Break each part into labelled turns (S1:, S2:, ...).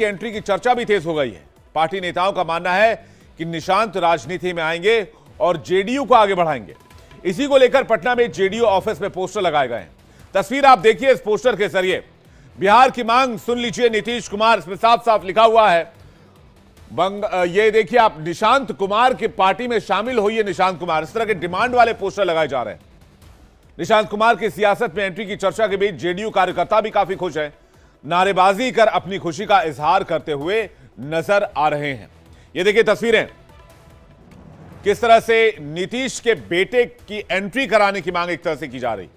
S1: की एंट्री की चर्चा भी तेज हो गई है। पार्टी नेताओं का मानना है कि निशांत राजनीति में आएंगे और जेडीयू को आगे बढ़ाएंगे। इसी को लेकर पटना में जेडीयू ऑफिस में पोस्टर लगाए गए हैं। तस्वीर आप देखिए इस पोस्टर के जरिए। बिहार की मांग सुन लीजिए नीतीश कुमार, इसमें साफ साफ लिखा हुआ है। ये देखिए आप, निशांत कुमार की पार्टी में शामिल होइए निशांत कुमार, इस तरह के डिमांड वाले पोस्टर लगाए जा रहे हैं। निशांत कुमार की सियासत में एंट्री की चर्चा के बीच जेडीयू कार्यकर्ता भी काफी खुश हैं, नारेबाजी कर अपनी खुशी का इजहार करते हुए नजर आ रहे हैं। ये देखिए तस्वीरें, किस तरह से नीतीश के बेटे की एंट्री कराने की मांग एक तरह से की जा रही।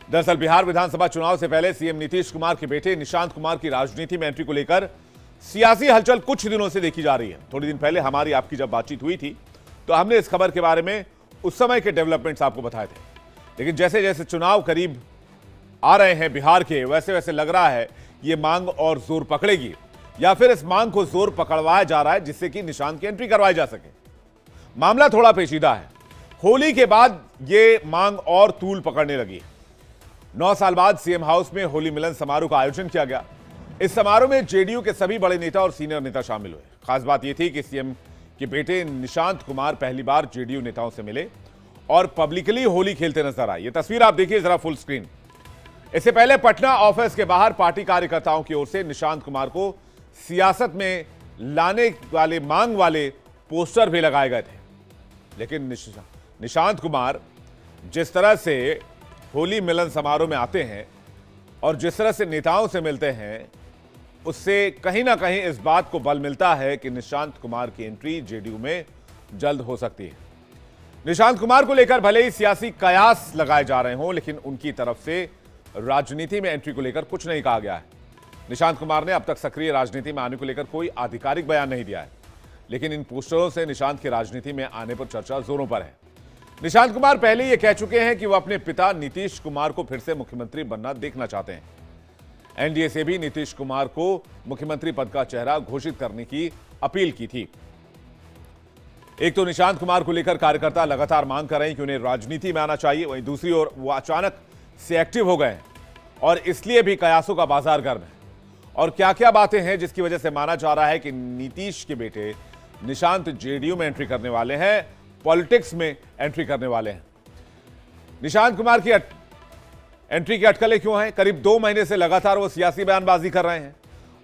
S1: दरअसल बिहार विधानसभा चुनाव से पहले सीएम नीतीश कुमार के बेटे निशांत कुमार की राजनीति में एंट्री को लेकर सियासी हलचल कुछ दिनों से देखी जा रही है। थोड़ी दिन पहले हमारी आपकी जब बातचीत हुई थी तो हमने इस खबर के बारे में उस समय के डेवलपमेंट्स आपको बताए थे, लेकिन जैसे जैसे चुनाव करीब आ रहे हैं बिहार के, वैसे वैसे लग रहा है ये मांग और जोर पकड़ेगी, या फिर इस मांग को जोर पकड़वाया जा रहा है जिससे कि निशांत की एंट्री करवाई जा सके। मामला थोड़ा पेचीदा है। होली के बाद ये मांग और तूल पकड़ने लगी। 9 साल बाद सीएम हाउस में होली मिलन समारोह का आयोजन किया गया। इस समारोह में जेडीयू के सभी बड़े नेता और सीनियर नेता शामिल हुए। खास बात यह थी कि सीएम के बेटे निशांत कुमार पहली बार जेडीयू नेताओं से मिले और पब्लिकली होली खेलते नजर आए। ये तस्वीर आप देखिए जरा फुल स्क्रीन। इससे पहले पटना ऑफिस के बाहर पार्टी कार्यकर्ताओं की ओर से निशांत कुमार को सियासत में लाने वाले मांग वाले पोस्टर भी लगाए गए थे, लेकिन निशांत कुमार जिस तरह से होली मिलन समारोह में आते हैं और जिस तरह से नेताओं से मिलते हैं, उससे कहीं ना कहीं इस बात को बल मिलता है कि निशांत कुमार की एंट्री जेडीयू में जल्द हो सकती है। निशांत कुमार को लेकर भले ही सियासी कयास लगाए जा रहे हों, लेकिन उनकी तरफ से राजनीति में एंट्री को लेकर कुछ नहीं कहा गया है। निशांत कुमार ने अब तक सक्रिय राजनीति में आने को लेकर कोई आधिकारिक बयान नहीं दिया है, लेकिन इन पोस्टरों से निशांत की राजनीति में आने पर चर्चा जोरों पर है। निशांत कुमार पहले ये कह चुके हैं कि वो अपने पिता नीतीश कुमार को फिर से मुख्यमंत्री बनना देखना चाहते हैं। एनडीए से भी नीतीश कुमार को मुख्यमंत्री पद का चेहरा घोषित करने की अपील की थी। एक तो निशांत कुमार को लेकर कार्यकर्ता लगातार मांग कर रहे हैं कि उन्हें राजनीति में आना चाहिए, वहीं दूसरी ओर वो अचानक से एक्टिव हो गए हैं और इसलिए भी कयासों का बाजार गर्म है। और क्या क्या बातें हैं जिसकी वजह से माना जा रहा है कि नीतीश के बेटे निशांत जेडीयू में एंट्री करने वाले हैं, पॉलिटिक्स में एंट्री करने वाले हैं। निशांत कुमार की एंट्री की अटकलें क्यों हैं? करीब 2 महीने से लगातार वो सियासी बयानबाजी कर रहे हैं।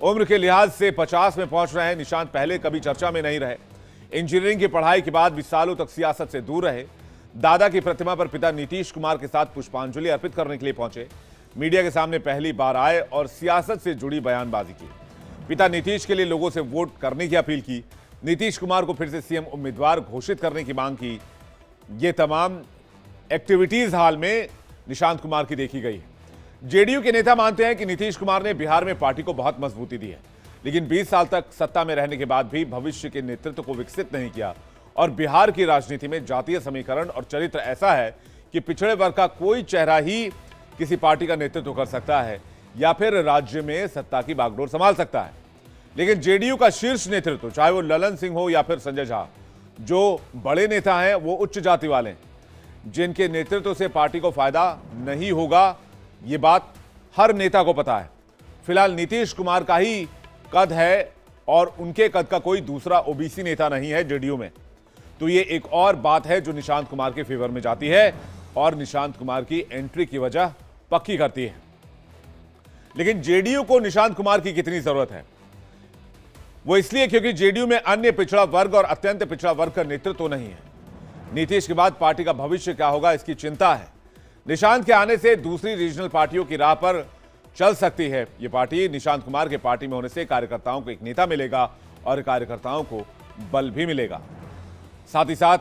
S1: उम्र के लिहाज से 50 में पहुंच रहे हैं। निशांत पहले कभी चर्चा में नहीं रहे। इंजीनियरिंग की पढ़ाई के बाद भी सालों तक सियासत से दूर रहे। दादा की प्रतिमा पर पिता नीतीश कुमार के साथ पुष्पांजलि अर्पित करने के लिए पहुंचे। मीडिया के सामने पहली बार आए और सियासत से जुड़ी बयानबाजी की। पिता नीतीश के लिए लोगों से वोट करने की अपील की। नीतीश कुमार को फिर से सीएम उम्मीदवार घोषित करने की मांग की। ये तमाम एक्टिविटीज हाल में निशांत कुमार की देखी गई। जेडीयू के नेता मानते हैं कि नीतीश कुमार ने बिहार में पार्टी को बहुत मजबूती दी है, लेकिन 20 साल तक सत्ता में रहने के बाद भी भविष्य के नेतृत्व को विकसित नहीं किया। और बिहार की राजनीति में जातीय समीकरण और चरित्र ऐसा है कि पिछड़े वर्ग का कोई चेहरा ही किसी पार्टी का नेतृत्व कर सकता है या फिर राज्य में सत्ता की बागडोर संभाल सकता है। लेकिन जेडीयू का शीर्ष नेतृत्व, चाहे वो ललन सिंह हो या फिर संजय झा, जो बड़े नेता हैं वो उच्च जाति वाले हैं, जिनके नेतृत्व से पार्टी को फायदा नहीं होगा, ये बात हर नेता को पता है। फिलहाल नीतीश कुमार का ही कद है और उनके कद का कोई दूसरा ओबीसी नेता नहीं है जेडीयू में, तो ये एक और बात है जो निशांत कुमार के फेवर में जाती है और निशांत कुमार की एंट्री की वजह पक्की करती है। लेकिन जेडीयू को निशांत कुमार की कितनी जरूरत है? वो इसलिए क्योंकि जेडीयू में अन्य पिछड़ा वर्ग और अत्यंत पिछड़ा वर्ग का नेतृत्व नहीं है। नीतीश के बाद पार्टी का भविष्य क्या होगा, इसकी चिंता है। निशांत के आने से दूसरी रीजनल पार्टियों की राह पर चल सकती है ये पार्टी। निशांत कुमार के पार्टी में होने से कार्यकर्ताओं को एक नेता मिलेगा और कार्यकर्ताओं को बल भी मिलेगा। साथ ही साथ